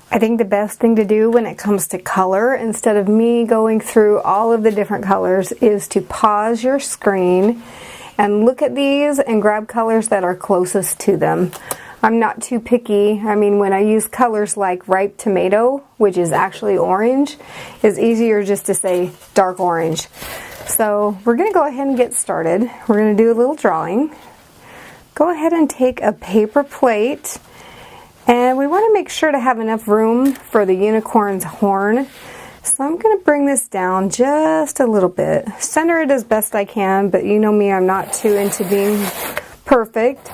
I think the best thing to do when it comes to color, instead of me going through all of the different colors, is to pause your screen and look at these and grab colors that are closest to them. I'm not too picky. I mean, when I use colors like ripe tomato, which is actually orange, it's easier just to say dark orange. So we're going to go ahead and get started. We're going to do a little drawing. Go ahead and take a paper plate. And we want to make sure to have enough room for the unicorn's horn. So I'm going to bring this down just a little bit. Center it as best I can, but you know me, I'm not too into being perfect.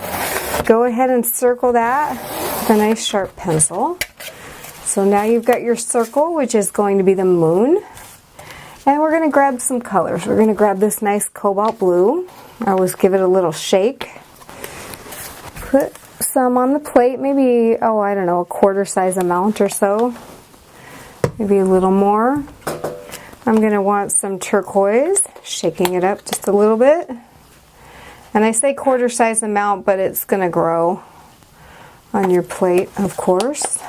Go ahead and circle that with a nice sharp pencil. So now you've got your circle, which is going to be the moon. And we're going to grab some colors. We're going to grab this nice cobalt blue. I always give it a little shake. Put some on the plate, maybe, oh, I don't know, a quarter size amount or so. Maybe a little more. I'm going to want some turquoise, shaking it up just a little bit. And I say quarter size amount, but it's going to grow on your plate, of course.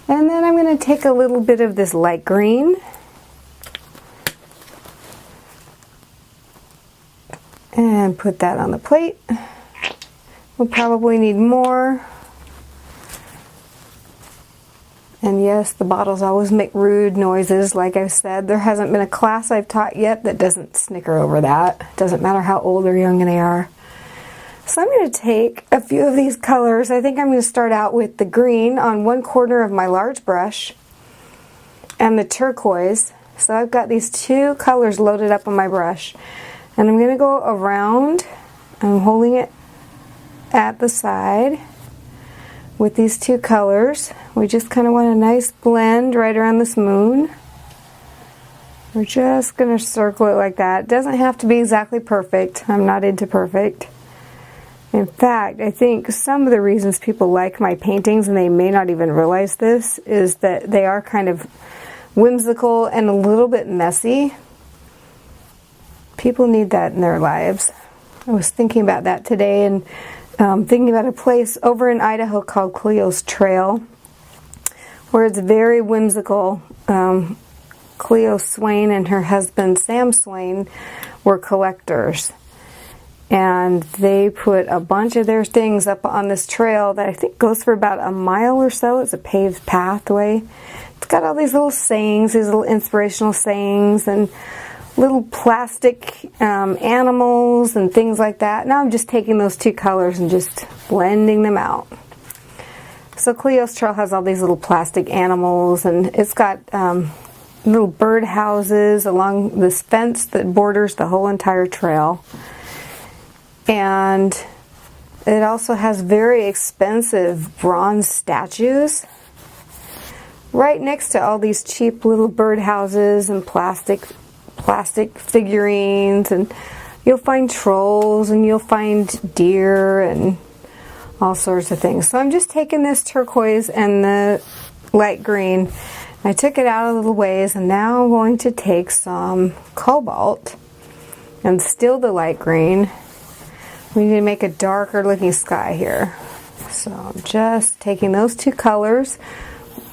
And then I'm going to take a little bit of this light green. And put that on the plate. We'll probably need more. And yes, the bottles always make rude noises, like I've said. There hasn't been a class I've taught yet that doesn't snicker over that. Doesn't matter how old or young they are. So I'm going to take a few of these colors. I think I'm going to start out with the green on one corner of my large brush and the turquoise. So I've got these two colors loaded up on my brush. And I'm going to go around. I'm holding it at the side with these two colors. We just kind of want a nice blend right around this moon. We're just going to circle it like that. It doesn't have to be exactly perfect. I'm not into perfect. In fact, I think some of the reasons people like my paintings, and they may not even realize this, is that they are kind of whimsical and a little bit messy. People need that in their lives. I was thinking about that today, and thinking about a place over in Idaho called Cleo's Trail, where it's very whimsical. Cleo Swain and her husband Sam Swain were collectors, and they put a bunch of their things up on this trail that I think goes for about a mile or so. It's a paved pathway. It's got all these little sayings, these little inspirational sayings, and little plastic animals and things like that. Now I'm just taking those two colors and just blending them out. So Cleo's Trail has all these little plastic animals, and it's got little bird houses along this fence that borders the whole entire trail. And it also has very expensive bronze statues right next to all these cheap little bird houses and plastic figurines, and you'll find trolls and you'll find deer and all sorts of things. So I'm just taking this turquoise and the light green. I took it out a little ways, and now I'm going to take some cobalt and still the light green. We need to make a darker looking sky here. So I'm just taking those two colors,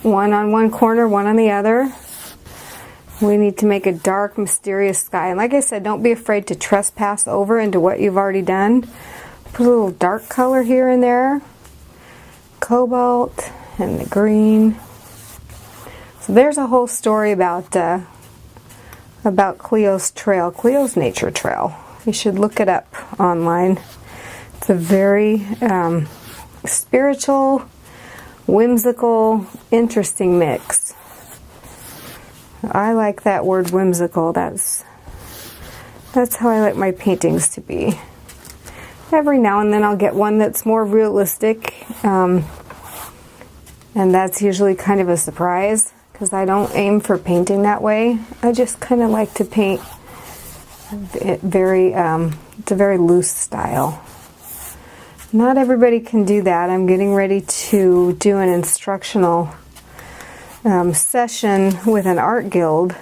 one on one corner, one on the other. We need to make a dark, mysterious sky. And like I said, don't be afraid to trespass over into what you've already done. Put a little dark color here and there. Cobalt and the green. So there's a whole story about Cleo's Trail, Cleo's Nature Trail. You should look it up online. It's a very spiritual, whimsical, interesting mix. I like that word whimsical. That's how I like my paintings to be. Every now and then I'll get one that's more realistic, and that's usually kind of a surprise, because I don't aim for painting that way. I just kind of like to paint it very, it's a very loose style. Not everybody can do that. I'm getting ready to do an instructional session with an art guild.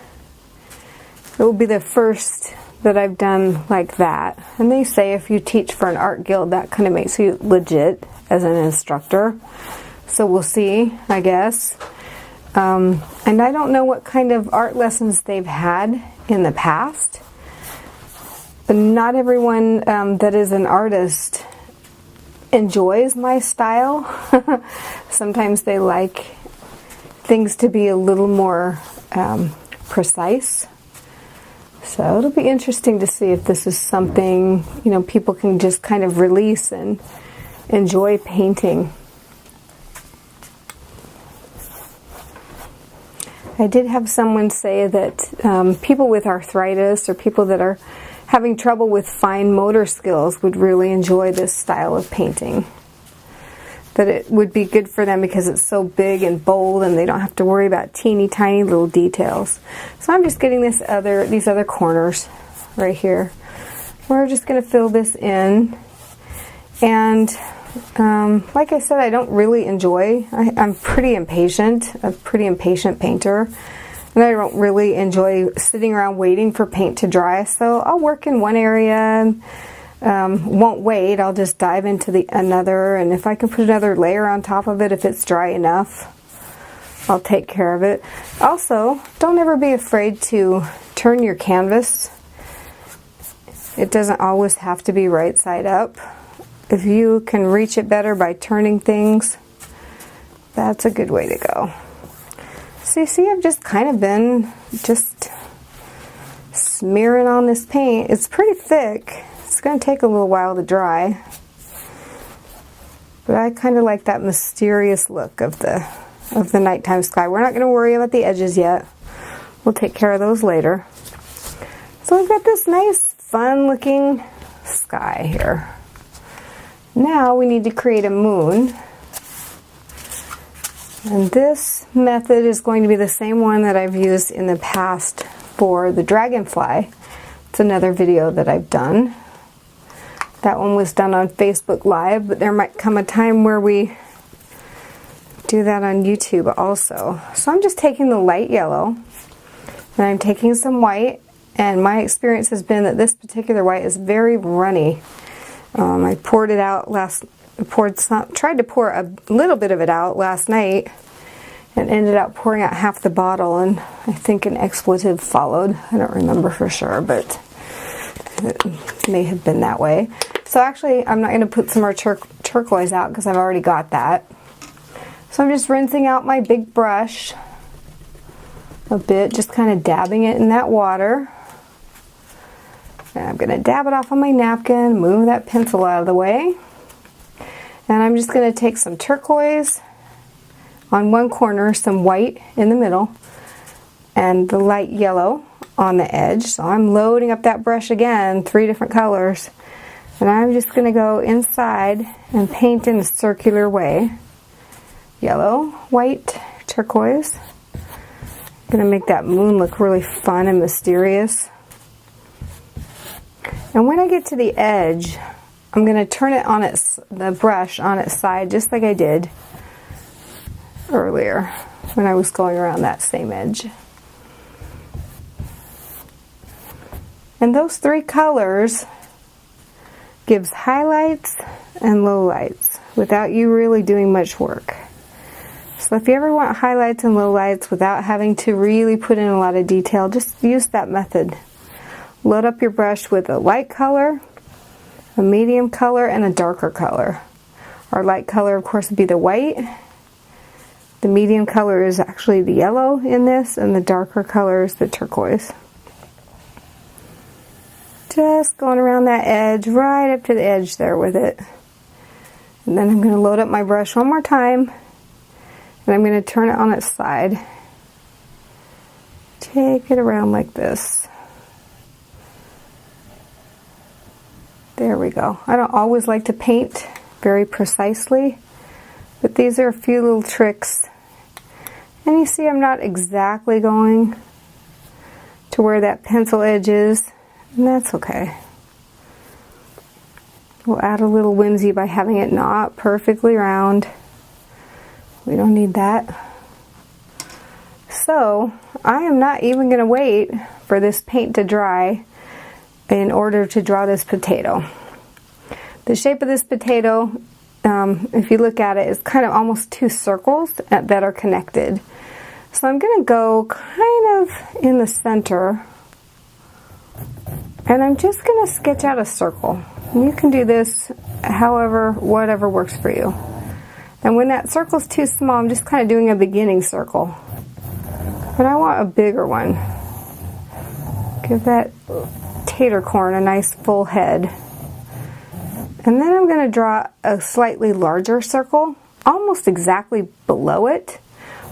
It will be the first that I've done like that. And they say if you teach for an art guild, that kind of makes you legit as an instructor. So we'll see, I guess. And I don't know what kind of art lessons they've had in the past. But not everyone that is an artist enjoys my style. Sometimes they like things to be a little more precise. So it'll be interesting to see if this is something, you know, people can just kind of release and enjoy painting. I did have someone say that people with arthritis or people that are having trouble with fine motor skills would really enjoy this style of painting. That it would be good for them because it's so big and bold and they don't have to worry about teeny tiny little details. So I'm just getting these other corners right here. We're just going to fill this in. And like I said, I don't really enjoy, I'm pretty impatient, a pretty impatient painter. And I don't really enjoy sitting around waiting for paint to dry. So I'll work in one area, won't wait, I'll just dive into another, and if I can put another layer on top of it, if it's dry enough, I'll take care of it. Also, don't ever be afraid to turn your canvas. It doesn't always have to be right side up. If you can reach it better by turning things, that's a good way to go. So you see, I've just kind of been just smearing on this paint. It's pretty thick. It's going to take a little while to dry. But I kind of like that mysterious look of the nighttime sky. We're not going to worry about the edges yet. We'll take care of those later. So we've got this nice, fun looking sky here. Now we need to create a moon. And this method is going to be the same one that I've used in the past for the dragonfly. It's another video that I've done. That one was done on Facebook Live, but there might come a time where we do that on YouTube also. So I'm just taking the light yellow, and I'm taking some white, and my experience has been that this particular white is very runny. I poured it out tried to pour a little bit of it out last night and ended up pouring out half the bottle, and I think an expletive followed. I don't remember for sure, but it may have been that way. So actually, I'm not going to put some more turquoise out because I've already got that. So I'm just rinsing out my big brush a bit, just kind of dabbing it in that water. And I'm going to dab it off on my napkin, move that pencil out of the way. And I'm just going to take some turquoise on one corner, some white in the middle, and the light yellow on the edge. So I'm loading up that brush again, 3 different colors. And I'm just going to go inside and paint in a circular way. Yellow, white, turquoise. I'm going to make that moon look really fun and mysterious. And when I get to the edge, I'm going to turn it on the brush on its side, just like I did earlier when I was going around that same edge. And those 3 colors gives highlights and lowlights without you really doing much work. So if you ever want highlights and lowlights without having to really put in a lot of detail, just use that method. Load up your brush with a light color, a medium color, and a darker color. Our light color, of course, would be the white. The medium color is actually the yellow in this, and the darker color is the turquoise. Just going around that edge, right up to the edge there with it. And then I'm going to load up my brush one more time, and I'm going to turn it on its side. Take it around like this. There we go. I don't always like to paint very precisely, but these are a few little tricks. And you see I'm not exactly going to where that pencil edge is, and that's okay. We'll add a little whimsy by having it not perfectly round. We don't need that. So I am not even going to wait for this paint to dry in order to draw this potato. The shape of this potato if you look at it, it's kind of almost two circles that are connected. So I'm going to go kind of in the center, and I'm just going to sketch out a circle. And you can do this however, whatever works for you. And when that circle's too small, I'm just kind of doing a beginning circle. But I want a bigger one. Give that TaterCorn a nice full head. And then I'm going to draw a slightly larger circle, almost exactly below it.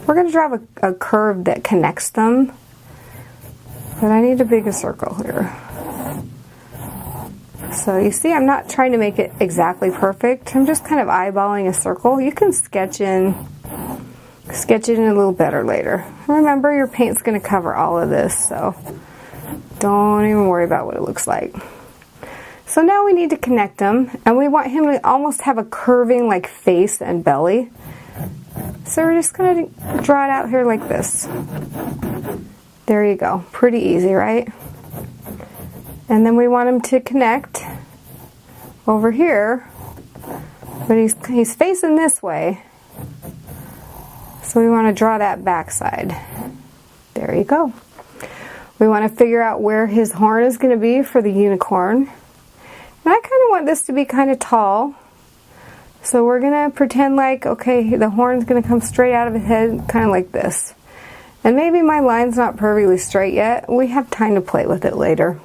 We're going to draw a curve that connects them, but I need a bigger circle here. So you see, I'm not trying to make it exactly perfect. I'm just kind of eyeballing a circle. You can sketch it in a little better later. Remember, your paint's going to cover all of this, so don't even worry about what it looks like. So now we need to connect them, and we want him to almost have a curving like face and belly. So we're just going to draw it out here like this. There you go. Pretty easy, right? And then we want him to connect over here, but he's facing this way. So we want to draw that backside. There you go. We want to figure out where his horn is going to be for the unicorn. And I kind of want this to be kind of tall. So we're going to pretend like, okay, the horn's going to come straight out of his head, kind of like this. And maybe my line's not perfectly straight yet. We have time to play with it later.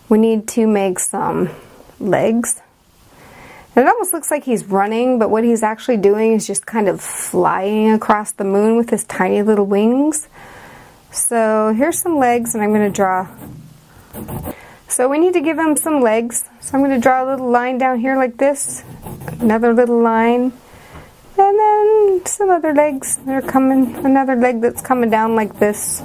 We need to make some legs. And it almost looks like he's running, but what he's actually doing is just kind of flying across the moon with his tiny little wings. So here's some legs, and I'm going to draw. So we need to give him some legs. So I'm going to draw a little line down here like this. Another little line. And then some other legs. They're coming. Another leg that's coming down like this.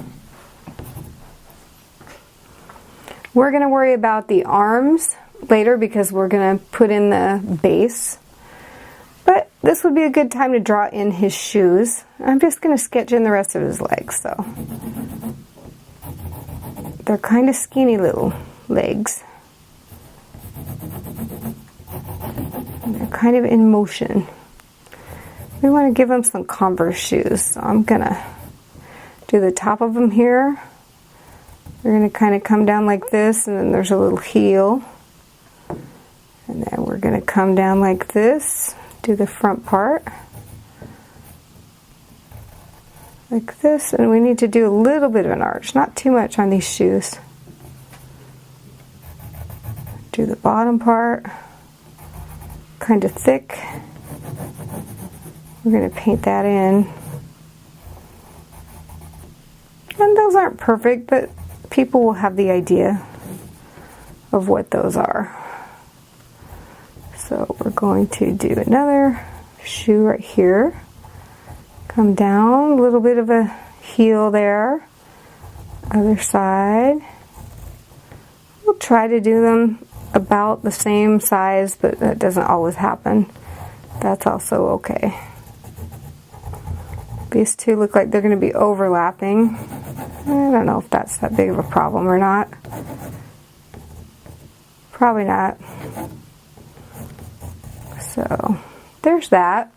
We're going to worry about the arms later because we're going to put in the base. But this would be a good time to draw in his shoes. I'm just going to sketch in the rest of his legs. So they're kind of skinny little legs. They're kind of in motion. We want to give him some Converse shoes. So I'm going to do the top of them here. We're going to kind of come down like this, and then there's a little heel. And then we're going to come down like this, do the front part. Like this, and we need to do a little bit of an arch, not too much on these shoes. Do the bottom part, kind of thick. We're going to paint that in. And those aren't perfect, but people will have the idea of what those are. So we're going to do another shoe right here. Come down, a little bit of a heel there. Other side. We'll try to do them about the same size, but that doesn't always happen. That's also okay. These two look like they're going to be overlapping. I don't know if that's that big of a problem or not. Probably not. So there's that.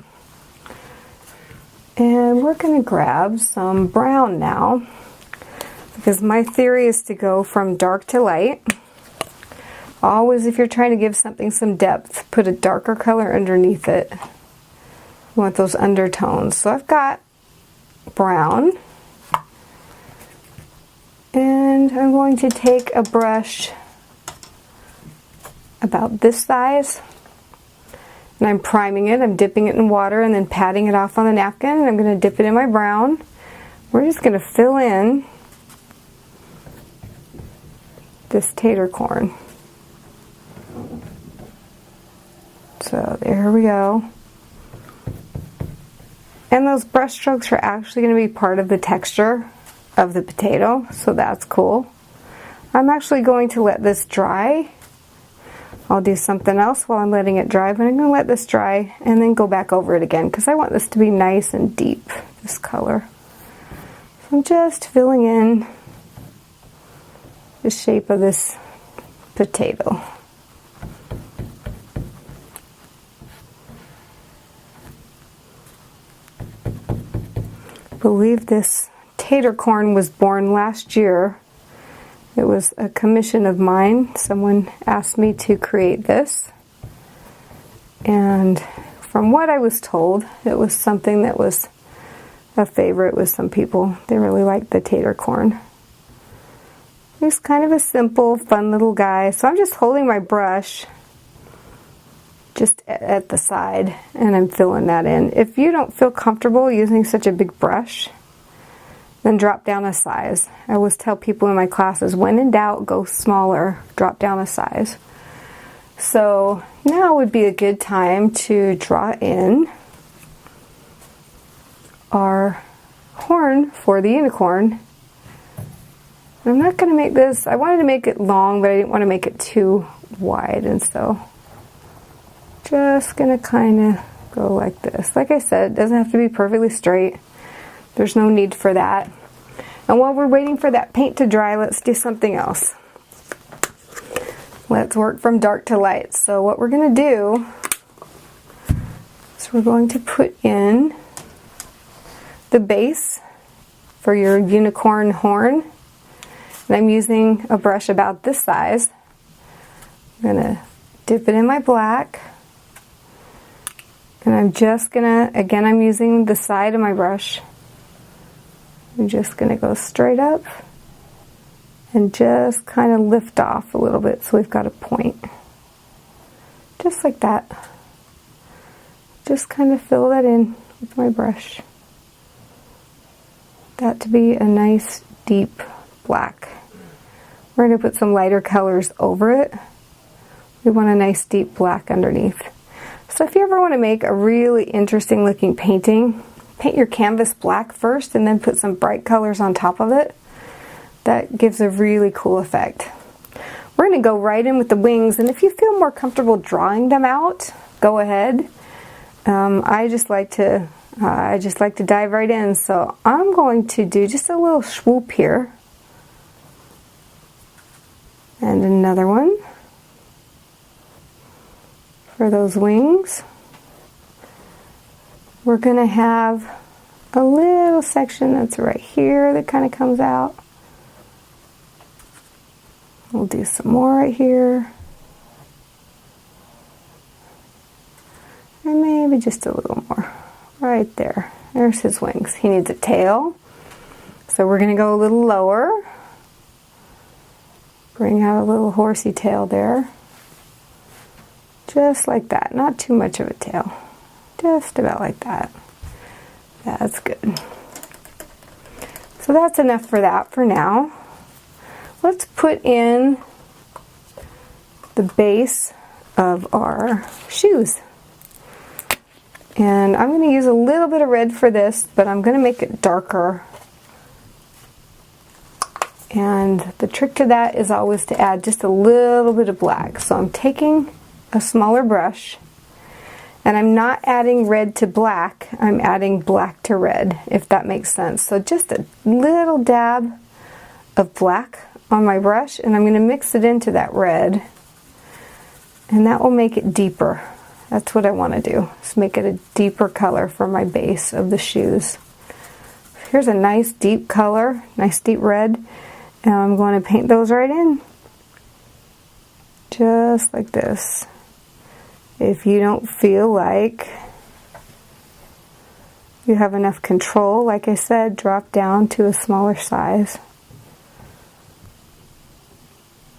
And we're going to grab some brown now, because my theory is to go from dark to light. Always, if you're trying to give something some depth, put a darker color underneath it. You want those undertones. So I've got brown. And I'm going to take a brush about this size. And I'm priming it. I'm dipping it in water and then patting it off on the napkin. And I'm going to dip it in my brown. We're just going to fill in this TaterCorn. So there we go. And those brush strokes are actually going to be part of the texture of the potato, so that's cool. I'm actually going to let this dry. I'll do something else while I'm letting it dry, but I'm going to let this dry and then go back over it again because I want this to be nice and deep, this color. So I'm just filling in the shape of this potato. believe this TaterCorn was born last year. It was a commission of mine. Someone asked me to create this. And from what I was told, it was something that was a favorite with some people. They really liked the TaterCorn. He's kind of a simple, fun little guy. So I'm just holding my brush just at the side, and I'm filling that in. If you don't feel comfortable using such a big brush, then drop down a size. I always tell people in my classes, when in doubt, go smaller, drop down a size. So now would be a good time to draw in our horn for the unicorn. I'm not going to make this, I wanted to make it long, but I didn't want to make it too wide, and so just going to kind of go like this. Like I said, it doesn't have to be perfectly straight. There's no need for that. And while we're waiting for that paint to dry, let's do something else. Let's work from dark to light. So what we're going to do is we're going to put in the base for your unicorn horn. And I'm using a brush about this size. I'm going to dip it in my black. And I'm just going to, again, I'm using the side of my brush. I'm just going to go straight up and just kind of lift off a little bit so we've got a point. Just like that. Just kind of fill that in with my brush. That to be a nice deep black. We're going to put some lighter colors over it. We want a nice deep black underneath. So if you ever want to make a really interesting looking painting, paint your canvas black first and then put some bright colors on top of it. That gives a really cool effect. We're going to go right in with the wings, and if you feel more comfortable drawing them out, go ahead. I just like to dive right in, so I'm going to do just a little swoop here. And another one for those wings. We're going to have a little section that's right here that kind of comes out. We'll do some more right here. And maybe just a little more right there. There's his wings. He needs a tail. So we're going to go a little lower. Bring out a little horsey tail there. Just like that. Not too much of a tail. Just about like that. That's good. So that's enough for that for now. Let's put in the base of our shoes. And I'm going to use a little bit of red for this, but I'm going to make it darker. And the trick to that is always to add just a little bit of black. So I'm taking a smaller brush, and I'm not adding red to black, I'm adding black to red, if that makes sense. So just a little dab of black on my brush, and I'm going to mix it into that red, and that will make it deeper. That's what I want to do, is make it a deeper color for my base of the shoes. Here's a nice deep color, nice deep red, and I'm going to paint those right in. Just like this. If you don't feel like you have enough control, like I said, drop down to a smaller size.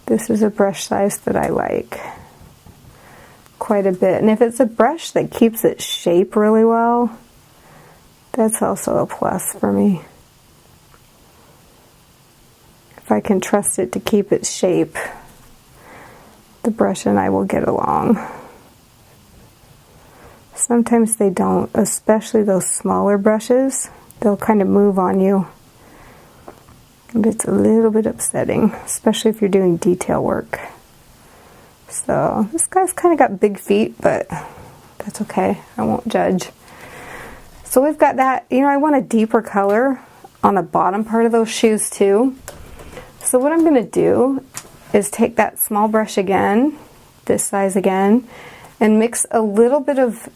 This is a brush size that I like quite a bit. And if it's a brush that keeps its shape really well, that's also a plus for me. If I can trust it to keep its shape, the brush and I will get along. Sometimes they don't, especially those smaller brushes. They'll kind of move on you. And it's a little bit upsetting, especially if you're doing detail work. So this guy's kind of got big feet, but that's okay. I won't judge. So we've got that. You know, I want a deeper color on the bottom part of those shoes too. So what I'm going to do is take that small brush again, this size again, and mix a little bit of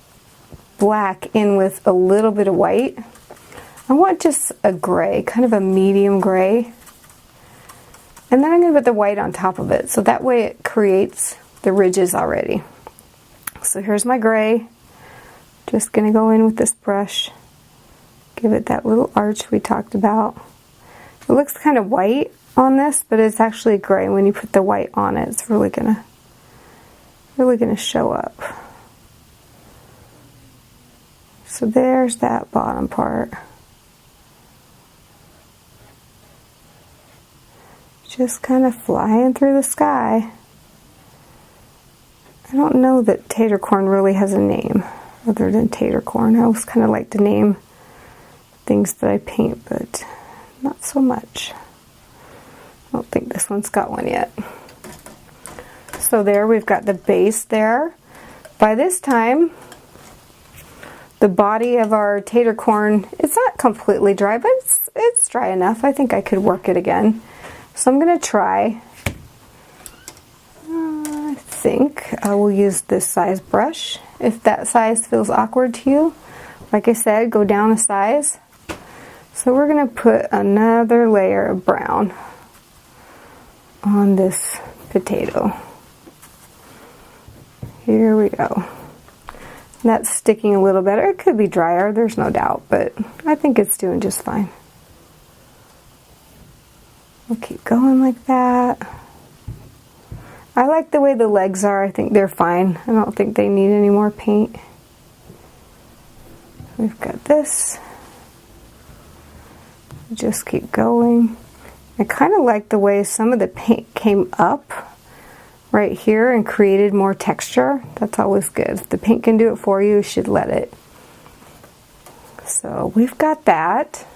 black in with a little bit of white. I want just a gray, kind of a medium gray. And then I'm going to put the white on top of it, so that way it creates the ridges already. So here's my gray. Just going to go in with this brush. Give it that little arch we talked about. It looks kind of white on this, but it's actually gray. When you put the white on it, it's really gonna show up. So there's that bottom part. Just kind of flying through the sky. I don't know that TaterCorn really has a name other than TaterCorn. I always kind of like to name things that I paint, but not so much. I don't think this one's got one yet. So there, we've got the base there. By this time, the body of our TaterCorn, it's not completely dry, but it's dry enough. I think I could work it again. So I'm going to try. I think I will use this size brush. If that size feels awkward to you, like I said, go down a size. So we're going to put another layer of brown on this potato. Here we go. That's sticking a little better. It could be drier, there's no doubt, but I think it's doing just fine. We'll keep going like that. I like the way the legs are. I think they're fine. I don't think they need any more paint. We've got this. Just keep going. I kind of like the way some of the paint came up right here and created more texture. That's always good. If the paint can do it for you, you should let it. So we've got that.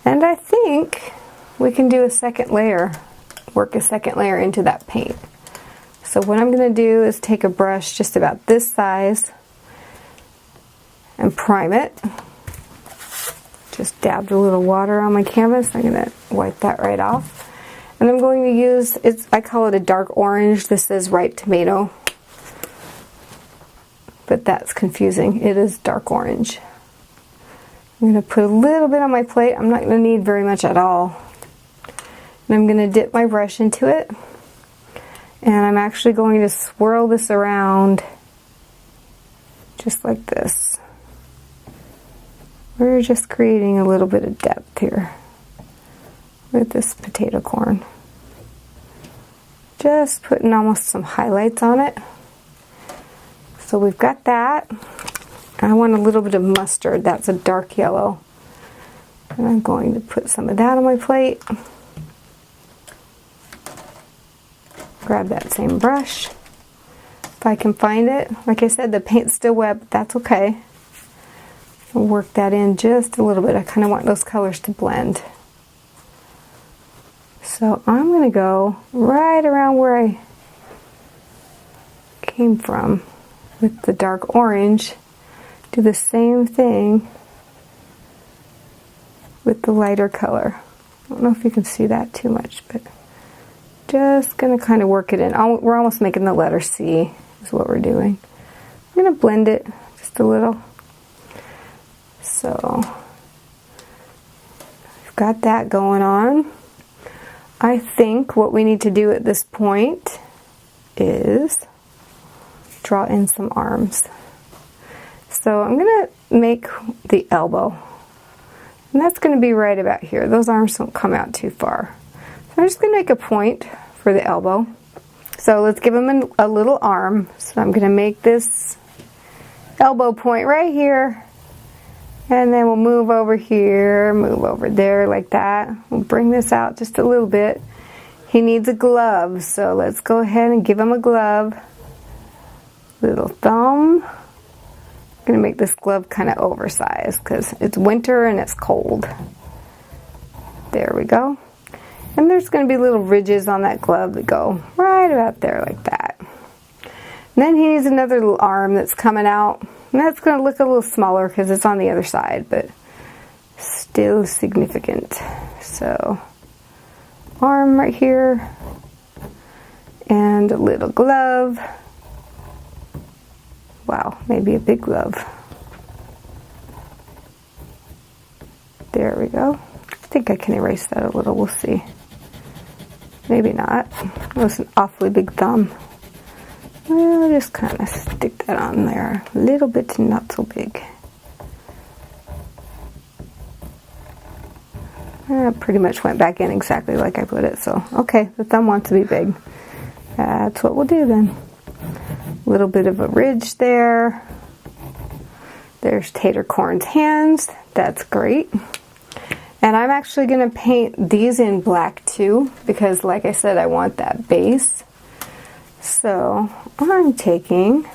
And I think we can do a second layer, work a second layer into that paint. So what I'm going to do is take a brush just about this size and prime it. Just dabbed a little water on my canvas. I'm going to wipe that right off. And I'm going to use, I call it a dark orange. This is ripe tomato. But that's confusing. It is dark orange. I'm going to put a little bit on my plate. I'm not going to need very much at all. And I'm going to dip my brush into it. And I'm actually going to swirl this around just like this. We're just creating a little bit of depth here with this potato corn. Just putting almost some highlights on it. So we've got that. I want a little bit of mustard. That's a dark yellow. And I'm going to put some of that on my plate. Grab that same brush if I can find it. Like I said, the paint's still wet, but that's okay. I'll work that in just a little bit. I kind of want those colors to blend. So I'm going to go right around where I came from with the dark orange. Do the same thing with the lighter color. I don't know if you can see that too much, but just going to kind of work it in. We're almost making the letter C is what we're doing. I'm going to blend it just a little. So we've got that going on. I think what we need to do at this point is draw in some arms. So I'm going to make the elbow. And that's going to be right about here. Those arms don't come out too far. So I'm just going to make a point for the elbow. So let's give him a little arm. So I'm going to make this elbow point right here. And then we'll move over here, move over there like that. We'll bring this out just a little bit. He needs a glove, so let's go ahead and give him a glove. Little thumb. I'm going to make this glove kind of oversized because it's winter and it's cold. There we go. And there's going to be little ridges on that glove that go right about there like that. And then he needs another little arm that's coming out. And that's going to look a little smaller because it's on the other side, but still significant. So, arm right here. And a little glove. Wow, maybe a big glove. There we go. I think I can erase that a little. We'll see. Maybe not. That was an awfully big thumb. I'll just kind of stick that on there. A little bit, not so big. That pretty much went back in exactly like I put it. So, okay, the thumb wants to be big. That's what we'll do then. A little bit of a ridge there. There's TaterCorn's hands. That's great. And I'm actually going to paint these in black too, because like I said, I want that base. So I'm taking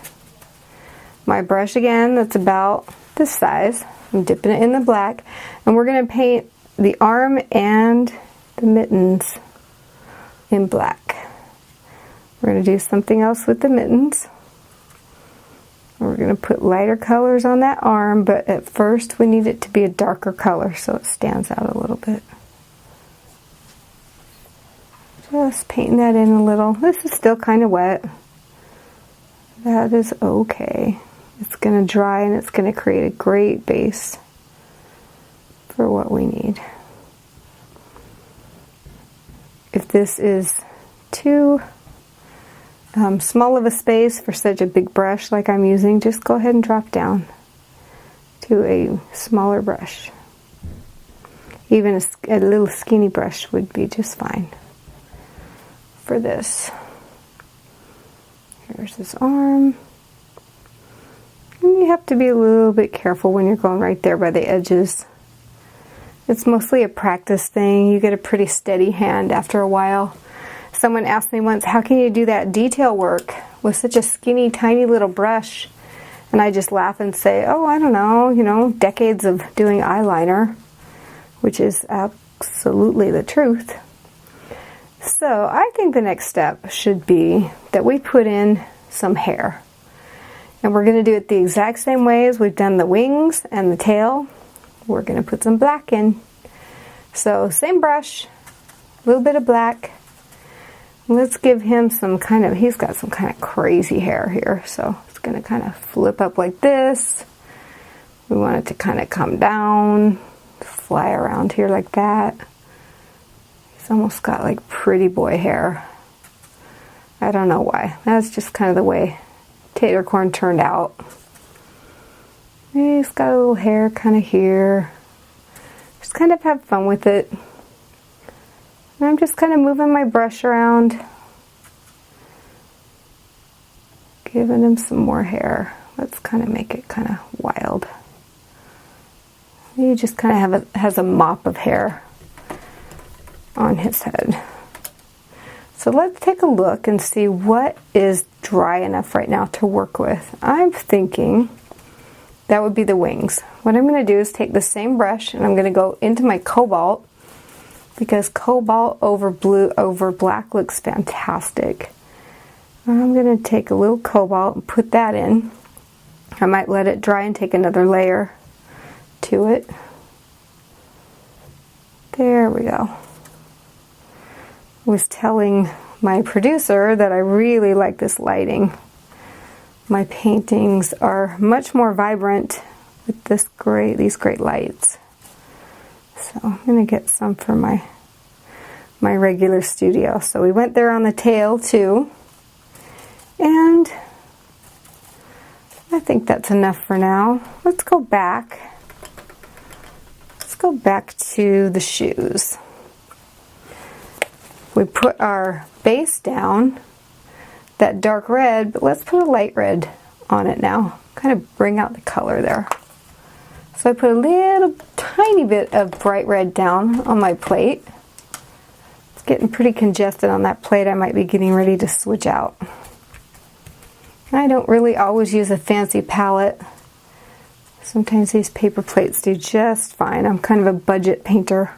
my brush again, that's about this size. I'm dipping it in the black, and we're going to paint the arm and the mittens in black. We're going to do something else with the mittens. We're going to put lighter colors on that arm, but at first we need it to be a darker color so it stands out a little bit. Just painting that in a little. This is still kind of wet. That is okay. It's going to dry and it's going to create a great base for what we need. If this is too small of a space for such a big brush like I'm using, just go ahead and drop down to a smaller brush. Even a little skinny brush would be just fine for this. Here's his arm. And you have to be a little bit careful when you're going right there by the edges. It's mostly a practice thing. You get a pretty steady hand after a while. Someone asked me once, how can you do that detail work with such a skinny, tiny little brush? And I just laugh and say, oh, I don't know, you know, decades of doing eyeliner, which is absolutely the truth. So I think the next step should be that we put in some hair. And we're going to do it the exact same way as we've done the wings and the tail. We're going to put some black in. So same brush, a little bit of black. Let's give him some kind of, he's got some kind of crazy hair here. So it's going to kind of flip up like this. We want it to kind of come down, fly around here like that. He's almost got like pretty boy hair. I don't know why. That's just kind of the way TaterCorn turned out. He's got a little hair kind of here. Just kind of have fun with it. And I'm just kind of moving my brush around, giving him some more hair. Let's kind of make it kind of wild. He just kind of has a mop of hair on his head. So let's take a look and see what is dry enough right now to work with. I'm thinking that would be the wings. What I'm going to do is take the same brush and I'm going to go into my cobalt, because cobalt over blue over black looks fantastic. I'm going to take a little cobalt and put that in. I might let it dry and take another layer to it. There we go. I was telling my producer that I really like this lighting. My paintings are much more vibrant with these great lights. So I'm going to get some for my regular studio. So we went there on the tail too. And I think that's enough for now. Let's go back. Let's go back to the shoes. We put our base down, that dark red, but let's put a light red on it now. Kind of bring out the color there. So I put a little tiny bit of bright red down on my plate. It's getting pretty congested on that plate. I might be getting ready to switch out. I don't really always use a fancy palette. Sometimes these paper plates do just fine. I'm kind of a budget painter.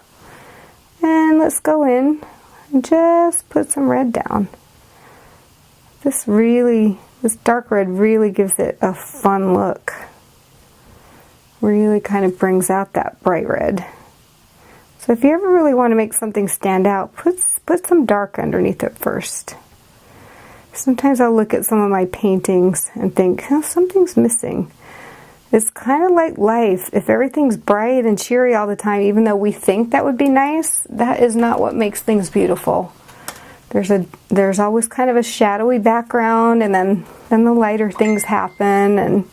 And let's go in and just put some red down. This dark red really gives it a fun look. Really kind of brings out that bright red. So if you ever really want to make something stand out, put some dark underneath it first. Sometimes I'll look at some of my paintings and think, oh, something's missing. It's kind of like life. If everything's bright and cheery all the time, even though we think that would be nice, that is not what makes things beautiful. There's always kind of a shadowy background, and then the lighter things happen, and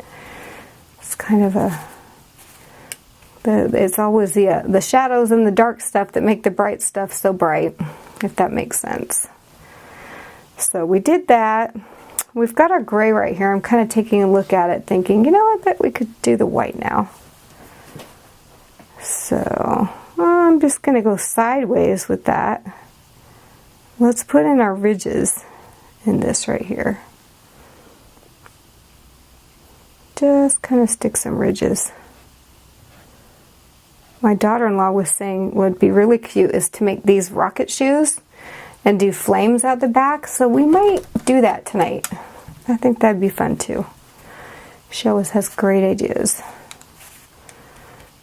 it's kind of it's always the shadows and the dark stuff that make the bright stuff so bright, if that makes sense. So we did that. We've got our gray right here. I'm kind of taking a look at it thinking, you know, I bet we could do the white now. So I'm just going to go sideways with that. Let's put in our ridges in this right here. Just kind of stick some ridges. My daughter-in-law was saying would be really cute is to make these rocket shoes and do flames at the back, so we might do that tonight. I think that'd be fun too. She always has great ideas.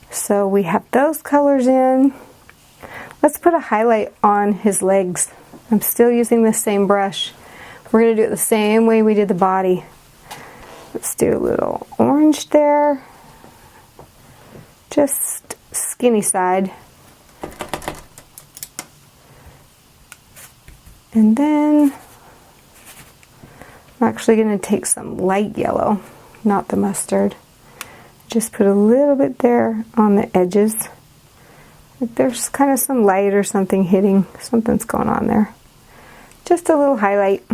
So we have those colors in. Let's put a highlight on his legs. I'm still using the same brush. We're going to do it the same way we did the body. Let's do a little orange there. Just skinny side. And then I'm actually going to take some light yellow, not the mustard. Just put a little bit there on the edges. If there's kind of some light or something hitting, something's going on there. Just a little highlight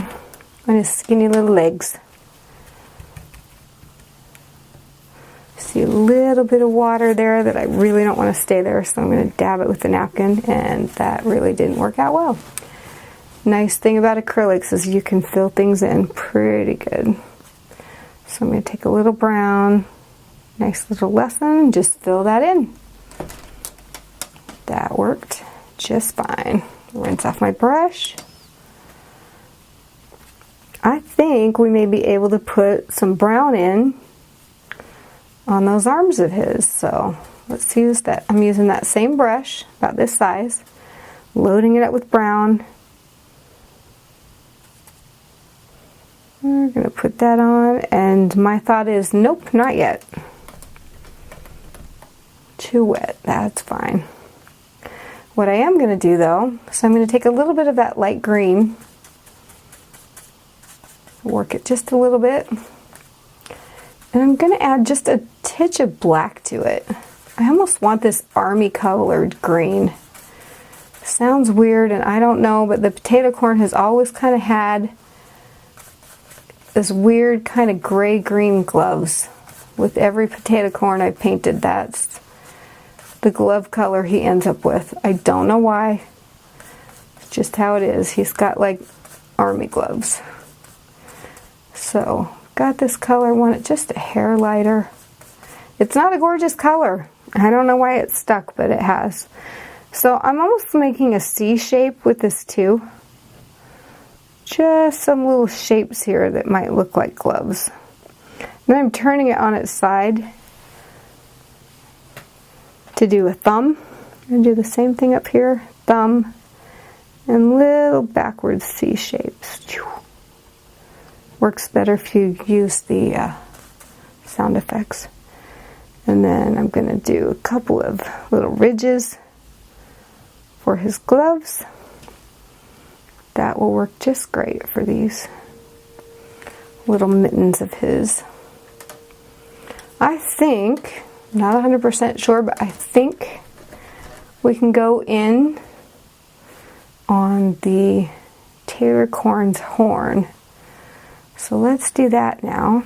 on his skinny little legs. See a little bit of water there that I really don't want to stay there, so I'm going to dab it with the napkin, and that really didn't work out well. Nice thing about acrylics is you can fill things in pretty good. So I'm going to take a little brown, nice little lesson, just fill that in. That worked just fine. Rinse off my brush. I think we may be able to put some brown in on those arms of his. So let's use that. I'm using that same brush, about this size, loading it up with brown. We're going to put that on, and my thought is, nope, not yet. Too wet, that's fine. What I am going to do though, so I'm going to take a little bit of that light green, work it just a little bit, and I'm going to add just a titch of black to it. I almost want this army colored green. Sounds weird, and I don't know, but the TaterCorn has always kind of had this weird kind of gray-green gloves. With every TaterCorn I painted, that's the glove color he ends up with. I don't know why. It's just how it is. He's got like army gloves. So, got this color, want it just a hair lighter. It's not a gorgeous color. I don't know why it stuck, but it has. So I'm almost making a C shape with this too. Just some little shapes here that might look like gloves. Then I'm turning it on its side to do a thumb. I'm going to do the same thing up here, thumb, and little backwards C shapes. Works better if you use the sound effects. And then I'm going to do a couple of little ridges for his gloves. That will work just great for these little mittens of his. I think, not 100% sure, but I think we can go in on the TaterCorn's horn. So let's do that now.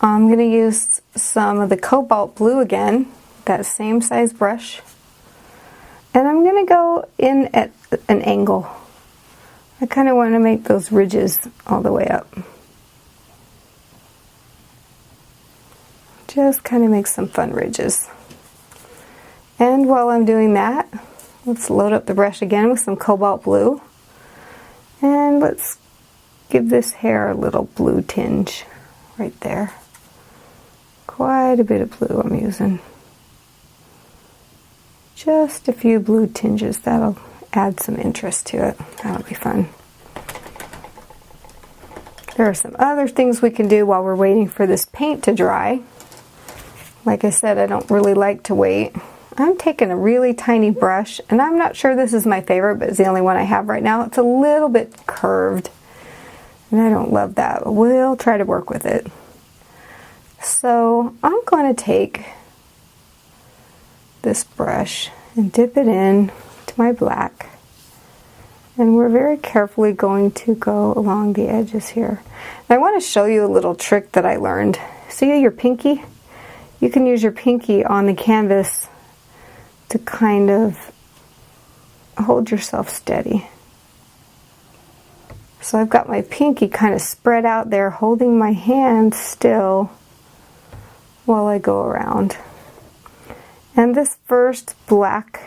I'm going to use some of the cobalt blue again, that same size brush. And I'm going to go in at an angle. I kind of want to make those ridges all the way up. Just kind of make some fun ridges. And while I'm doing that, let's load up the brush again with some cobalt blue. And let's give this hair a little blue tinge right there. Quite a bit of blue I'm using. Just a few blue tinges, that'll add some interest to it. That'll be fun. There are some other things we can do while we're waiting for this paint to dry. Like I said, I don't really like to wait. I'm taking a really tiny brush, and I'm not sure this is my favorite, but it's the only one I have right now. It's a little bit curved, and I don't love that, but we'll try to work with it. So I'm going to take this brush and dip it in to my black, and we're very carefully going to go along the edges here. And I want to show you a little trick that I learned. See your pinky? You can use your pinky on the canvas to kind of hold yourself steady. So I've got my pinky kind of spread out there, holding my hand still while I go around. And this first black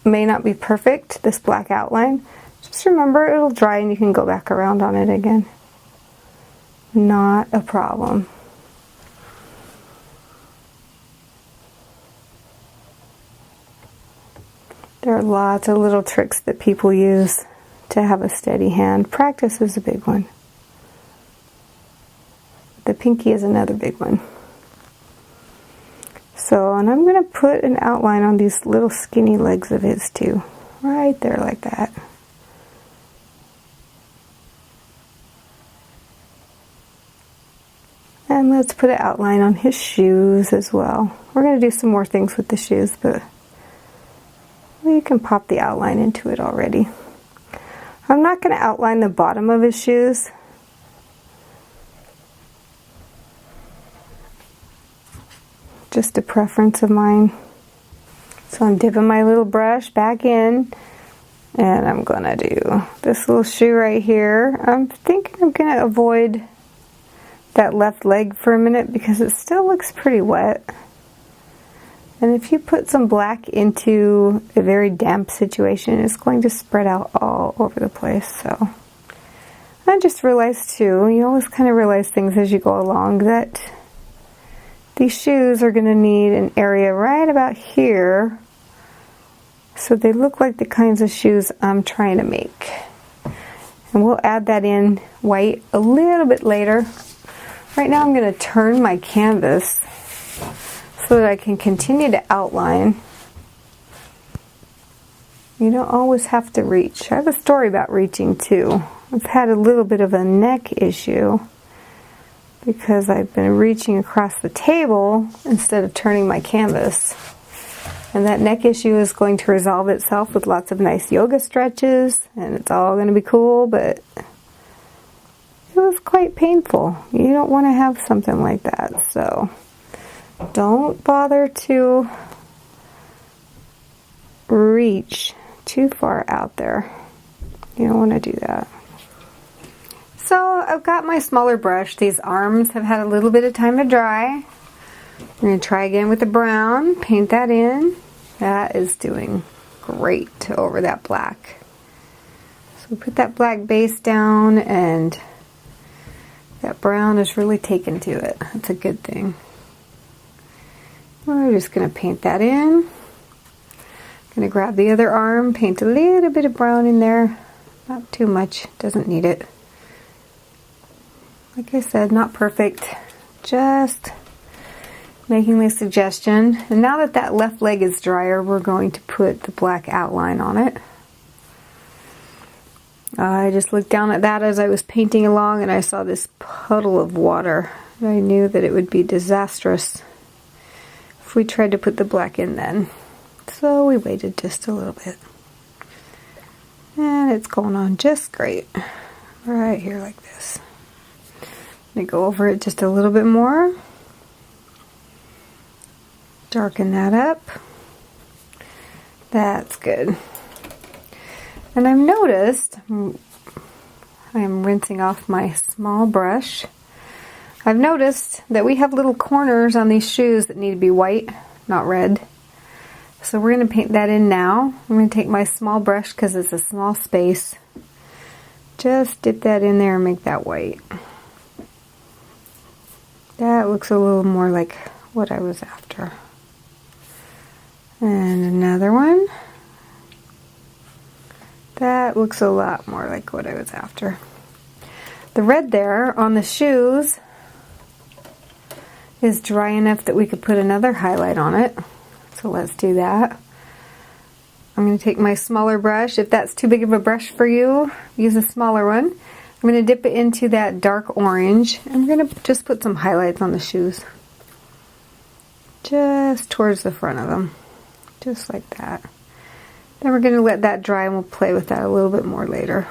may not be perfect, this black outline. Just remember, it'll dry and you can go back around on it again. Not a problem. There are lots of little tricks that people use to have a steady hand. Practice is a big one. The pinky is another big one. So, and I'm going to put an outline on these little skinny legs of his too. Right there like that. And let's put an outline on his shoes as well. We're going to do some more things with the shoes, but you can pop the outline into it already. I'm not going to outline the bottom of his shoes. Just a preference of mine. So I'm dipping my little brush back in, and I'm going to do this little shoe right here. I'm thinking I'm going to avoid that left leg for a minute because it still looks pretty wet. And if you put some black into a very damp situation, it's going to spread out all over the place. So I just realized too, you always kind of realize things as you go along, that these shoes are going to need an area right about here so they look like the kinds of shoes I'm trying to make. And we'll add that in white a little bit later. Right now I'm going to turn my canvas so that I can continue to outline. You don't always have to reach. I have a story about reaching too. I've had a little bit of a neck issue because I've been reaching across the table instead of turning my canvas. And that neck issue is going to resolve itself with lots of nice yoga stretches, and it's all going to be cool, but it was quite painful. You don't want to have something like that, so don't bother to reach too far out there. You don't want to do that. So I've got my smaller brush. These arms have had a little bit of time to dry. We're going to try again with the brown. Paint that in. That is doing great over that black. So we put that black base down, and that brown is really taken to it. That's a good thing. We're just going to paint that in. Going to grab the other arm, paint a little bit of brown in there. Not too much, doesn't need it. Like I said, not perfect. Just making a suggestion. And now that that left leg is drier, we're going to put the black outline on it. I just looked down at that as I was painting along, and I saw this puddle of water. I knew that it would be disastrous if we tried to put the black in then. So we waited just a little bit. And it's going on just great. Right here like this. I'm going to go over it just a little bit more. Darken that up. That's good. And I've noticed, I am rinsing off my small brush. I've noticed that we have little corners on these shoes that need to be white, not red. So we're going to paint that in now. I'm going to take my small brush because it's a small space. Just dip that in there and make that white. That looks a little more like what I was after. And another one. That looks a lot more like what I was after. The red there on the shoes is dry enough that we could put another highlight on it. So let's do that. I'm going to take my smaller brush. If that's too big of a brush for you, use a smaller one. I'm going to dip it into that dark orange. I'm going to just put some highlights on the shoes. Just towards the front of them. Just like that. Then we're going to let that dry and we'll play with that a little bit more later.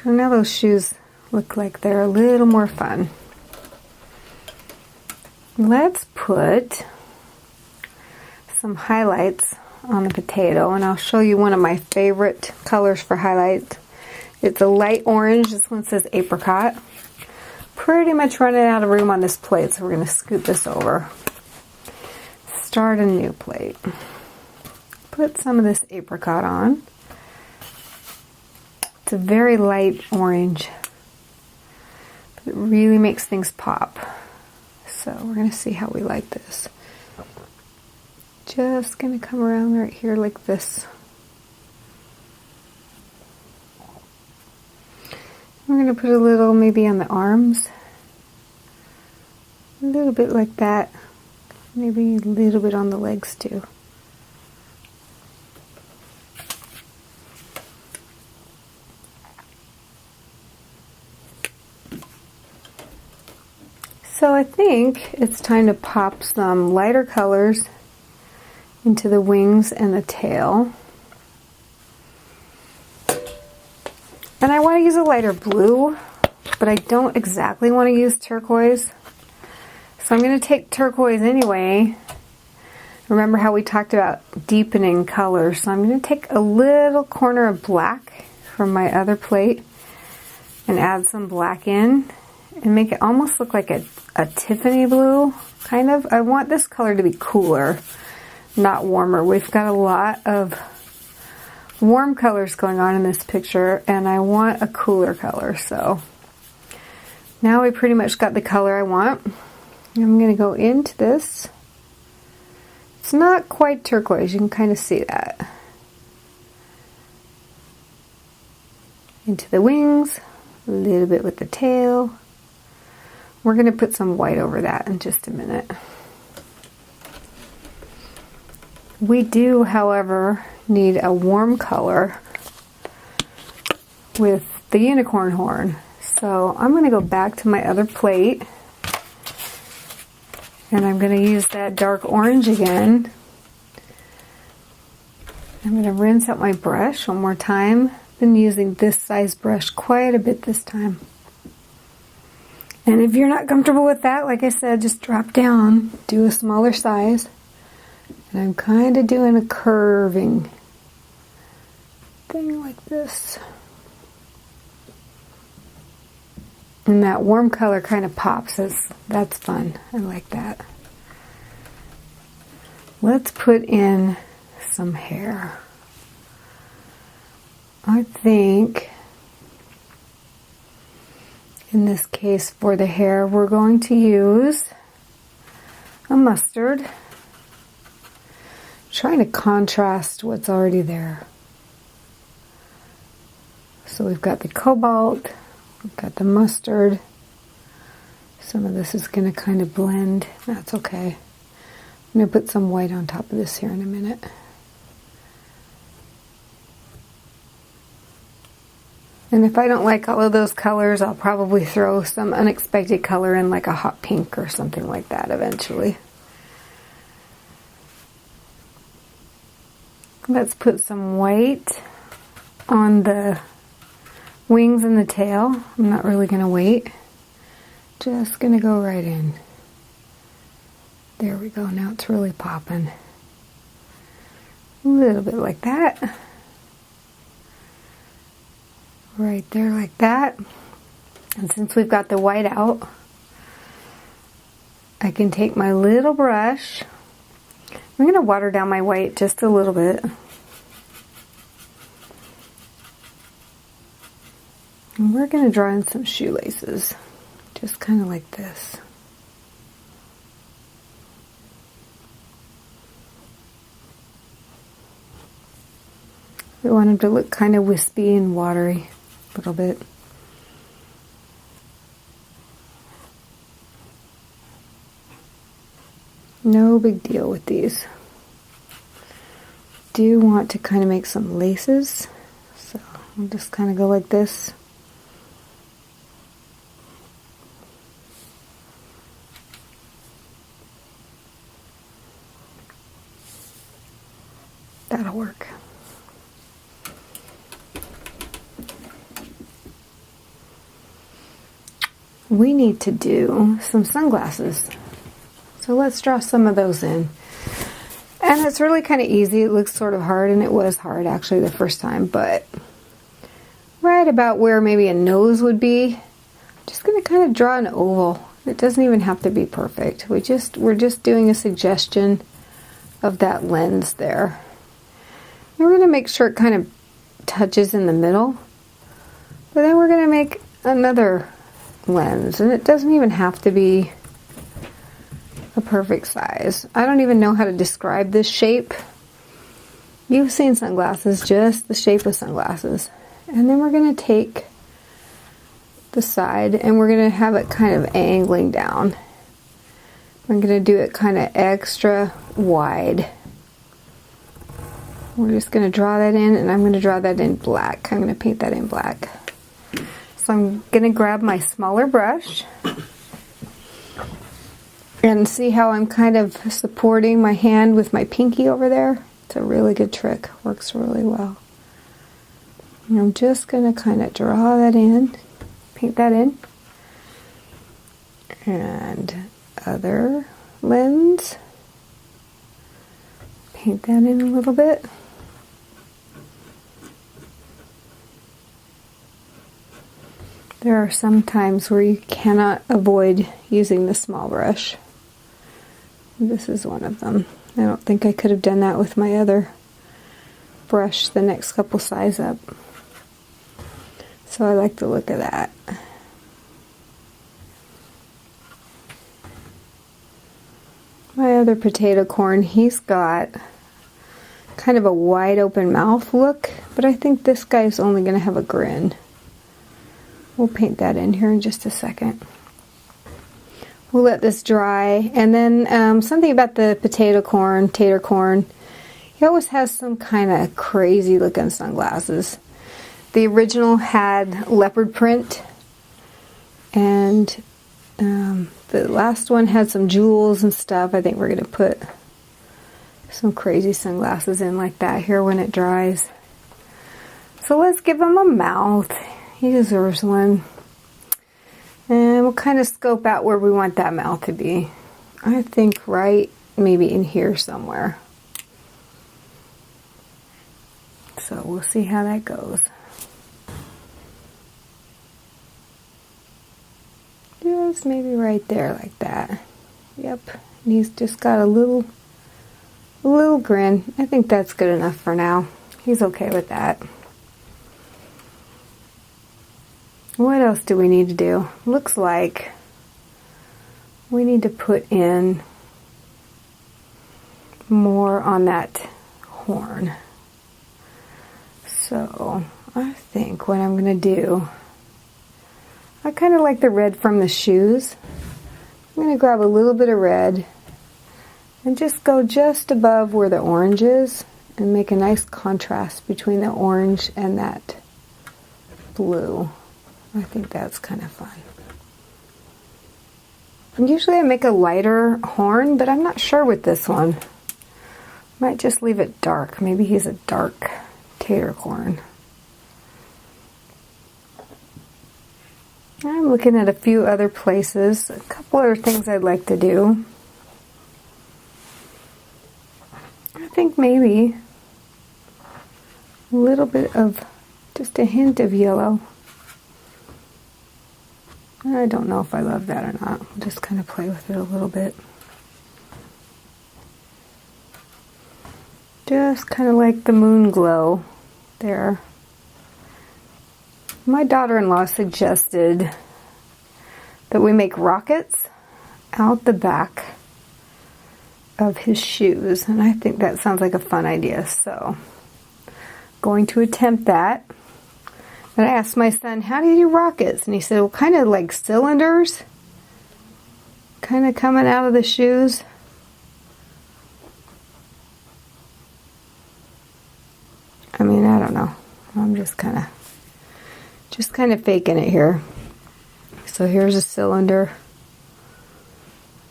So now those shoes look like they're a little more fun. Let's put some highlights on the potato, and I'll show you one of my favorite colors for highlights. It's a light orange. This one says apricot. Pretty much running out of room on this plate, so we're going to scoot this over. Start a new plate. Put some of this apricot on. It's a very light orange, but it really makes things pop. So we're going to see how we like this. Just going to come around right here like this. We're going to put a little maybe on the arms. A little bit like that. Maybe a little bit on the legs too. So I think it's time to pop some lighter colors into the wings and the tail. And I want to use a lighter blue, but I don't exactly want to use turquoise. So I'm going to take turquoise anyway. Remember how we talked about deepening colors. So I'm going to take a little corner of black from my other plate and add some black in and make it almost look like a Tiffany blue, kind of. I want this color to be cooler, not warmer. We've got a lot of warm colors going on in this picture, and I want a cooler color. So now we pretty much got the color I want. I'm going to go into this. It's not quite turquoise, you can kind of see that. Into the wings, a little bit with the tail. We're going to put some white over that in just a minute. We do, however, need a warm color with the unicorn horn. So I'm going to go back to my other plate and I'm going to use that dark orange again. I'm going to rinse out my brush one more time. Been using this size brush quite a bit this time. And if you're not comfortable with that, like I said, just drop down, do a smaller size. And I'm kind of doing a curving thing like this. And that warm color kind of pops. That's fun. I like that. Let's put in some hair. I think in this case for the hair we're going to use a mustard. Trying to contrast what's already there. So we've got the cobalt, we've got the mustard. Some of this is going to kind of blend. That's okay. I'm going to put some white on top of this here in a minute. And if I don't like all of those colors, I'll probably throw some unexpected color in, like a hot pink or something like that eventually. Let's put some white on the wings and the tail. I'm not really going to wait. Just going to go right in. There we go. Now it's really popping. A little bit like that. Right there like that. And since we've got the white out, I can take my little brush. I'm going to water down my white just a little bit. And we're going to draw in some shoelaces. Just kind of like this. We want them to look kind of wispy and watery a little bit. No big deal with these. Do want to kind of make some laces, so I'll just kind of go like this. That'll work. We need to do some sunglasses. So let's draw some of those in. And it's really kind of easy. It looks sort of hard, and it was hard actually the first time, but right about where maybe a nose would be, I'm just going to kind of draw an oval. It doesn't even have to be perfect. We're just doing a suggestion of that lens there. And we're going to make sure it kind of touches in the middle. But then we're going to make another lens, and it doesn't even have to be a perfect size. I don't even know how to describe this shape. You've seen sunglasses, just the shape of sunglasses. And then we're going to take the side and we're going to have it kind of angling down. I'm going to do it kind of extra wide. We're just going to draw that in, and I'm going to draw that in black. I'm going to paint that in black. So I'm going to grab my smaller brush and see how I'm kind of supporting my hand with my pinky over there. It's a really good trick. Works really well. And I'm just going to kind of draw that in, paint that in. And other lens. Paint that in a little bit. There are some times where you cannot avoid using the small brush. This is one of them. I don't think I could have done that with my other brush the next couple size up. So I like the look of that. My other potato corn, he's got kind of a wide open mouth look, but I think this guy's only going to have a grin. We'll paint that in here in just a second. We'll let this dry, and then something about the potato corn, TaterCorn, he always has some kind of crazy looking sunglasses. The original had leopard print, and the last one had some jewels and stuff. I think we're going to put some crazy sunglasses in like that here when it dries. So let's give him a mouth. He deserves one. And we'll kind of scope out where we want that mouth to be. I think right maybe in here somewhere. So we'll see how that goes. Just maybe right there like that. Yep. And he's just got a little grin. I think that's good enough for now. He's okay with that. What else do we need to do? Looks like we need to put in more on that horn. So I think what I'm going to do, I kind of like the red from the shoes. I'm going to grab a little bit of red and just go just above where the orange is and make a nice contrast between the orange and that blue. I think that's kind of fun. And usually I make a lighter horn, but I'm not sure with this one. Might just leave it dark. Maybe he's a dark TaterCorn. I'm looking at a few other places. A couple other things I'd like to do. I think maybe a little bit of, just a hint of yellow. I don't know if I love that or not. I'll just kind of play with it a little bit. Just kind of like the moon glow there. My daughter-in-law suggested that we make rockets out the back of his shoes, and I think that sounds like a fun idea, so going to attempt that. And I asked my son, how do you do rockets? And he said, well, kind of like cylinders, kind of coming out of the shoes. I mean, I don't know. I'm just kind of faking it here. So here's a cylinder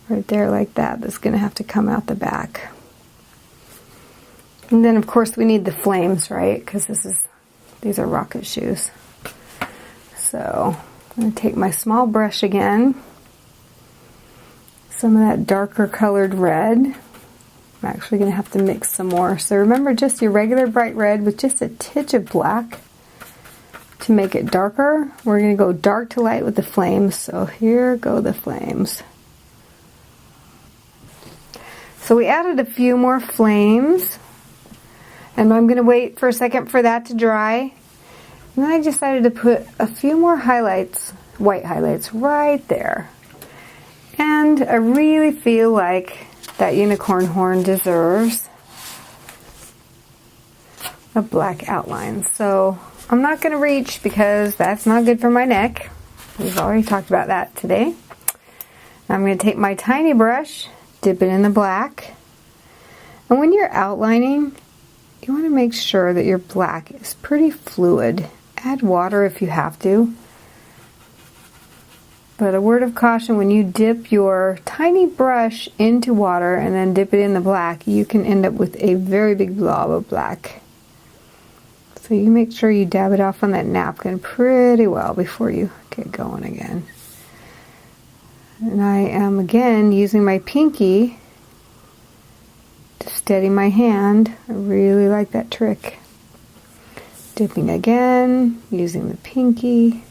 right there like that. That's going to have to come out the back. And then of course we need the flames, right? Because these are rocket shoes. So I'm going to take my small brush again. Some of that darker colored red. I'm actually going to have to mix some more. So remember, just your regular bright red with just a titch of black to make it darker. We're going to go dark to light with the flames. So here go the flames. So we added a few more flames. And I'm going to wait for a second for that to dry. And then I decided to put a few more highlights, white highlights, right there. And I really feel like that unicorn horn deserves a black outline. So I'm not going to reach because that's not good for my neck. We've already talked about that today. I'm going to take my tiny brush, dip it in the black. And when you're outlining, you want to make sure that your black is pretty fluid. Add water if you have to. But a word of caution, when you dip your tiny brush into water and then dip it in the black, you can end up with a very big blob of black. So you make sure you dab it off on that napkin pretty well before you get going again. And I am again using my pinky to steady my hand. I really like that trick. Dipping again, using the pinky.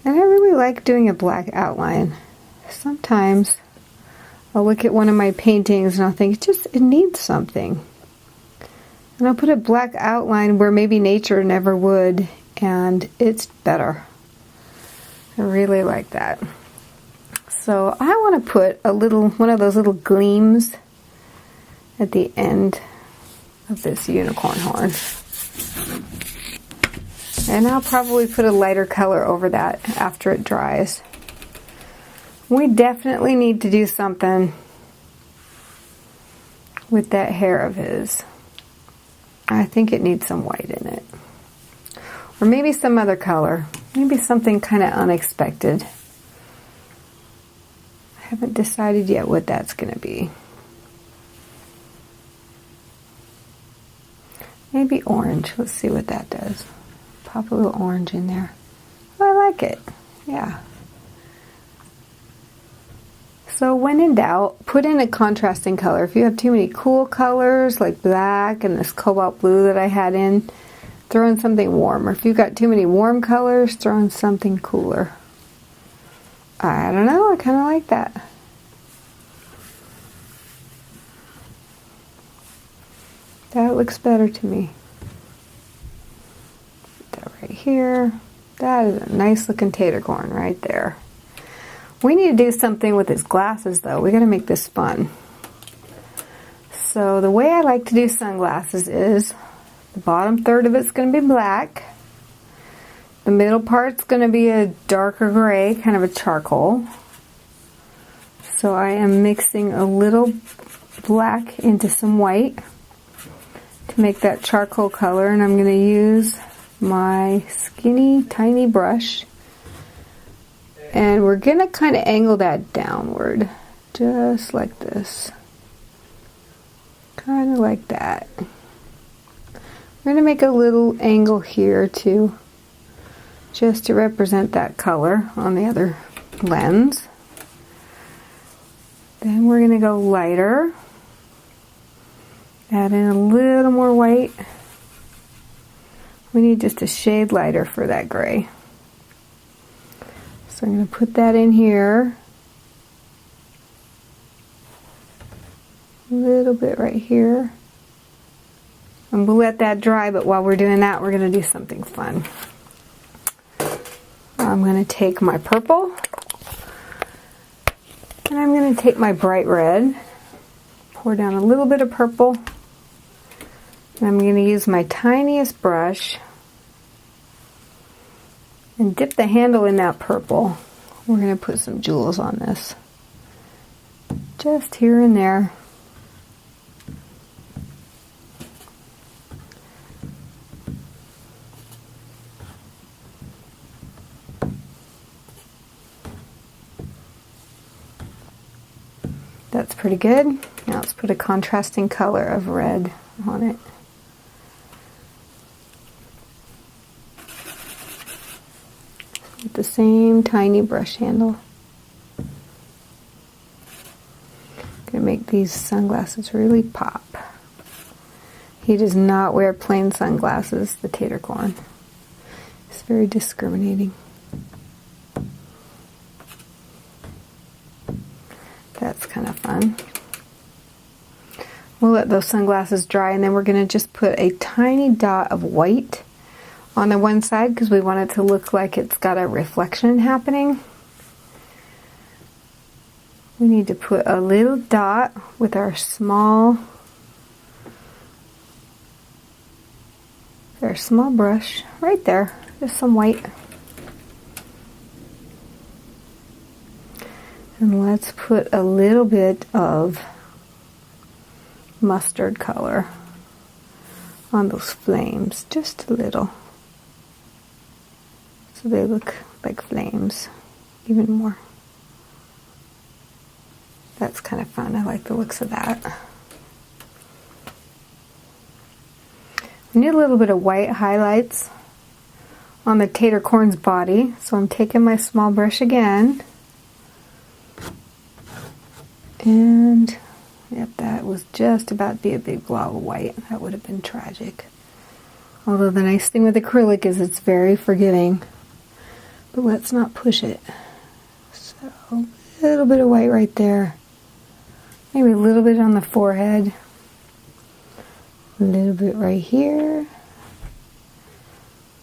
And I really like doing a black outline. Sometimes I'll look at one of my paintings and I'll think, it needs something. And I'll put a black outline where maybe nature never would, and it's better. I really like that. So I want to put one of those little gleams at the end of this unicorn horn. And I'll probably put a lighter color over that after it dries. We definitely need to do something with that hair of his. I think it needs some white in it. Or maybe some other color. Maybe something kind of unexpected. I haven't decided yet what that's going to be. Maybe orange. Let's see what that does. Pop a little orange in there. Oh, I like it. Yeah. So when in doubt, put in a contrasting color. If you have too many cool colors like black and this cobalt blue that I had in, throw in something warm. Or if you've got too many warm colors, throw in something cooler. I don't know. I kind of like that. That looks better to me. Put that right here. That is a nice looking TaterCorn right there. We need to do something with his glasses though. We got to make this fun. So the way I like to do sunglasses is the bottom third of it's going to be black. The middle part's going to be a darker gray, kind of a charcoal. So I am mixing a little black into some white to make that charcoal color, and I'm going to use my skinny tiny brush, and we're going to kind of angle that downward just like this, kind of like that. We're going to make a little angle here too, just to represent that color on the other lens. Then we're going to go lighter, add in a little more white. We need just a shade lighter for that gray. So I'm going to put that in here. A little bit right here. And we'll let that dry, but while we're doing that, we're going to do something fun. I'm going to take my purple, and I'm going to take my bright red, pour down a little bit of purple, and I'm going to use my tiniest brush and dip the handle in that purple. We're going to put some jewels on this, just here and there. That's pretty good. Now let's put a contrasting color of red on it. With the same tiny brush handle. Gonna make these sunglasses really pop. He does not wear plain sunglasses, the TaterCorn. It's very discriminating. That's kind of fun. We'll let those sunglasses dry, and then we're going to just put a tiny dot of white on the one side because we want it to look like it's got a reflection happening. We need to put a little dot with our small brush right there. Just some white. And let's put a little bit of mustard color on those flames, just a little. So they look like flames, even more. That's kind of fun. I like the looks of that. We need a little bit of white highlights on the TaterCorn's body. So I'm taking my small brush again. And yep, that was just about to be a big blob of white. That would have been tragic. Although the nice thing with acrylic is it's very forgiving. But let's not push it. So a little bit of white right there. Maybe a little bit on the forehead. A little bit right here.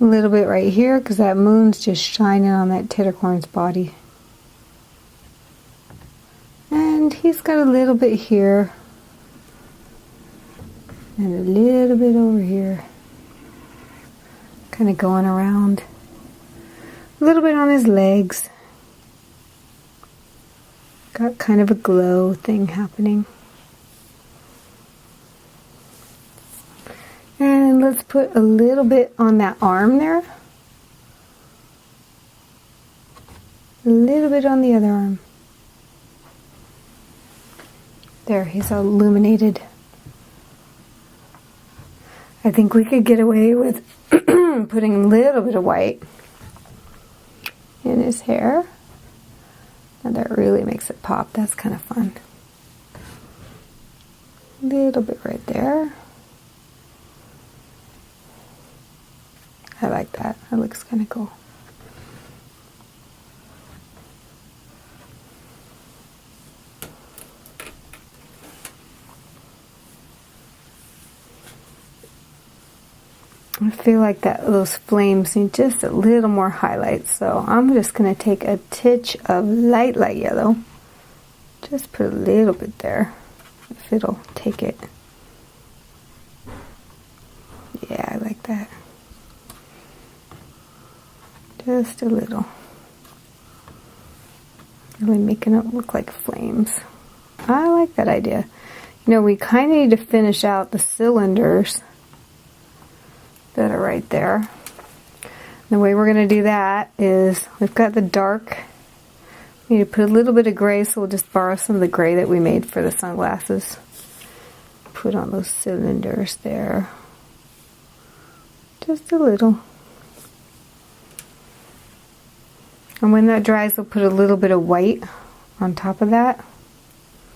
A little bit right here because that moon's just shining on that TaterCorn's body. And he's got a little bit here. And a little bit over here. Kind of going around. A little bit on his legs. Got kind of a glow thing happening. And let's put a little bit on that arm there. A little bit on the other arm. There, he's illuminated. I think we could get away with putting a little bit of white in his hair. And that really makes it pop. That's kind of fun. A little bit right there. I like that. That looks kind of cool. I feel like those flames need just a little more highlight, so I'm just going to take a titch of light yellow. Just put a little bit there, if it'll take it. Yeah, I like that. Just a little. Really making it look like flames. I like that idea. You know, we kind of need to finish out the cylinders that are right there. The way we're going to do that is we've got the dark. We need to put a little bit of gray, so we'll just borrow some of the gray that we made for the sunglasses. Put on those cylinders there. Just a little. And when that dries, we'll put a little bit of white on top of that.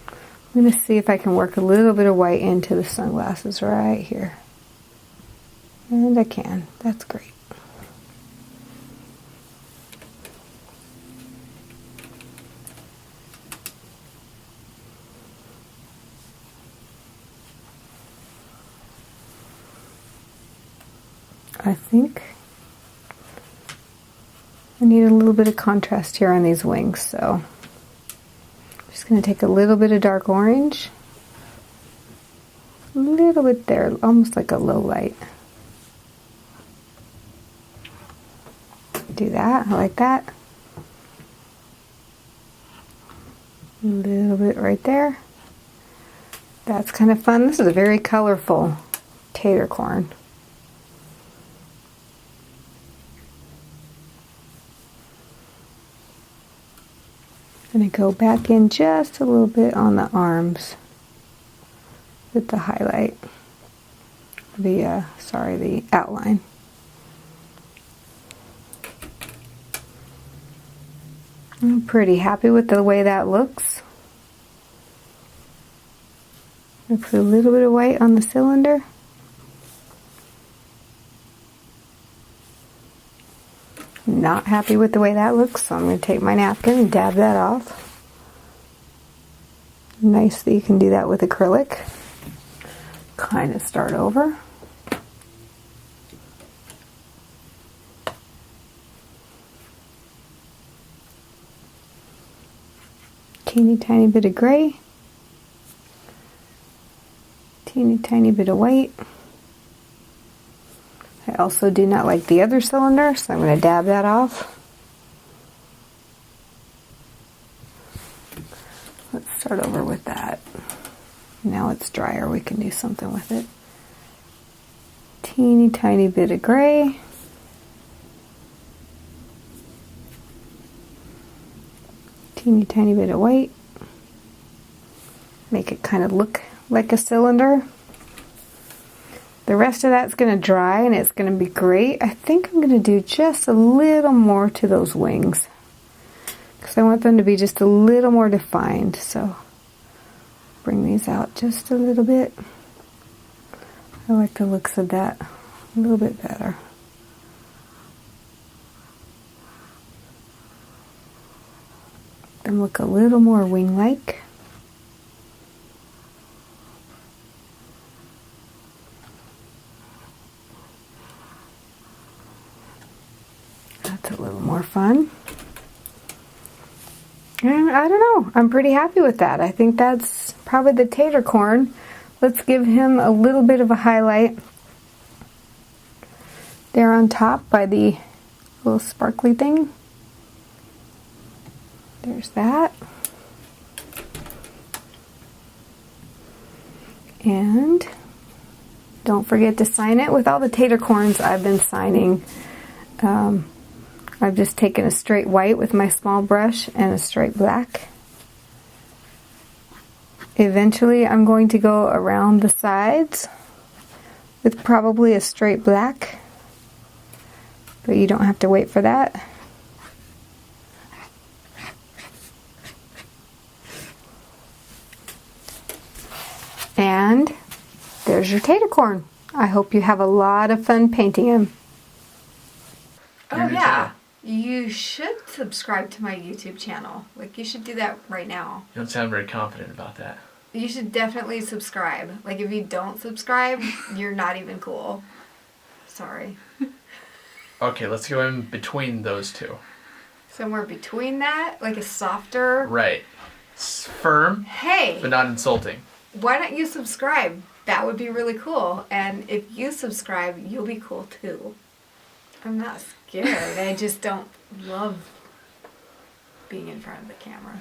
I'm going to see if I can work a little bit of white into the sunglasses right here. And I can. That's great. I think I need a little bit of contrast here on these wings, so I'm just going to take a little bit of dark orange. A little bit there, almost like a low light. Do that. I like that. A little bit right there. That's kind of fun. This is a very colorful TaterCorn. I'm going to go back in just a little bit on the arms with the highlight. The outline. I'm pretty happy with the way that looks. I put a little bit of white on the cylinder. Not happy with the way that looks, so I'm going to take my napkin and dab that off. Nice that you can do that with acrylic. Kind of start over. Teeny tiny bit of gray. Teeny tiny bit of white. I also do not like the other cylinder, so I'm going to dab that off. Let's start over with that. Now it's drier, we can do something with it. Teeny tiny bit of gray. Teeny tiny bit of white. Make it kind of look like a cylinder. The rest of that's going to dry and it's going to be great. I think I'm going to do just a little more to those wings, because I want them to be just a little more defined. So bring these out just a little bit. I like the looks of that a little bit better. Them look a little more wing-like. That's a little more fun. And I don't know, I'm pretty happy with that. I think that's probably the TaterCorn. Let's give him a little bit of a highlight there on top by the little sparkly thing. There's that. And don't forget to sign it. With all the TaterCorns I've been signing, I've just taken a straight white with my small brush and a straight black. Eventually I'm going to go around the sides with probably a straight black, but you don't have to wait for that. And there's your TaterCorn. I hope you have a lot of fun painting him. Oh yeah, you should subscribe to my YouTube channel. Like, you should do that right now. You don't sound very confident about that. You should definitely subscribe. Like, if you don't subscribe, you're not even cool. Sorry. Okay, let's go in between those two. Somewhere between that, like a softer... Right. Firm, hey, but not insulting. Why don't you subscribe? That would be really cool. And if you subscribe, you'll be cool too. I'm not scared. I just don't love being in front of the camera.